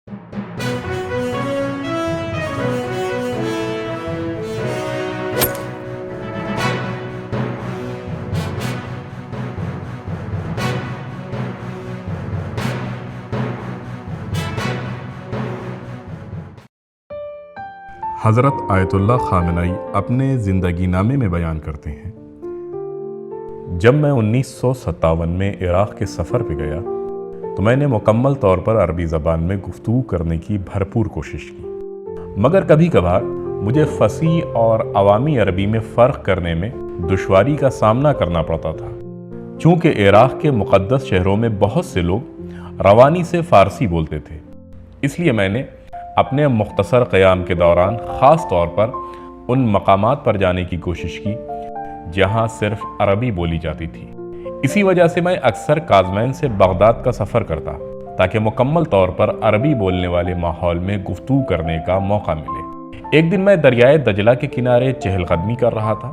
حضرت آیت اللہ خامنئی اپنے زندگی نامے میں بیان کرتے ہیں، جب میں 1957 میں عراق کے سفر پہ گیا تو میں نے مکمل طور پر عربی زبان میں گفتگو کرنے کی بھرپور کوشش کی، مگر کبھی کبھار مجھے فصیح اور عوامی عربی میں فرق کرنے میں دشواری کا سامنا کرنا پڑتا تھا، چونکہ عراق کے مقدس شہروں میں بہت سے لوگ روانی سے فارسی بولتے تھے۔ اس لیے میں نے اپنے مختصر قیام کے دوران خاص طور پر ان مقامات پر جانے کی کوشش کی جہاں صرف عربی بولی جاتی تھی۔ اسی وجہ سے میں اکثر کاظمین سے بغداد کا سفر کرتا تاکہ مکمل طور پر عربی بولنے والے ماحول میں گفتگو کرنے کا موقع ملے۔ ایک دن میں دریائے دجلہ کے کنارے چہل قدمی کر رہا تھا۔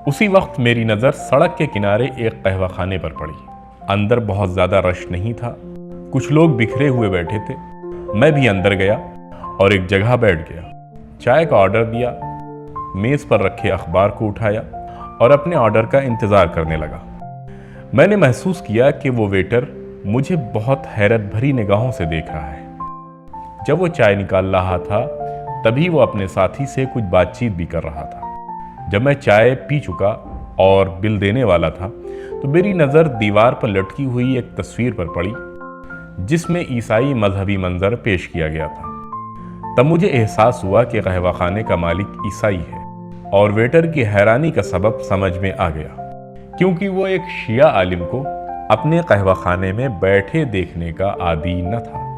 اسی وقت میری نظر سڑک کے کنارے ایک قہوہ خانے پر پڑی۔ اندر بہت زیادہ رش نہیں تھا، کچھ لوگ بکھرے ہوئے بیٹھے تھے۔ میں بھی اندر گیا اور ایک جگہ بیٹھ گیا، چائے کا آرڈر دیا، میز پر رکھے اخبار کو اٹھایا اور اپنے آرڈر کا انتظار کرنے لگا۔ میں نے محسوس کیا کہ وہ ویٹر مجھے بہت حیرت بھری نگاہوں سے دیکھ رہا ہے۔ جب وہ چائے نکال رہا تھا تبھی وہ اپنے ساتھی سے کچھ بات چیت بھی کر رہا تھا۔ جب میں چائے پی چکا اور بل دینے والا تھا تو میری نظر دیوار پر لٹکی ہوئی ایک تصویر پر پڑی جس میں عیسائی مذہبی منظر پیش کیا گیا تھا۔ تب مجھے احساس ہوا کہ قہوہ خانے کا مالک عیسائی ہے، اور ویٹر کی حیرانی کا سبب سمجھ میں آ گیا، کیونکہ وہ ایک شیعہ عالم کو اپنے قہوہ خانے میں بیٹھے دیکھنے کا عادی نہ تھا۔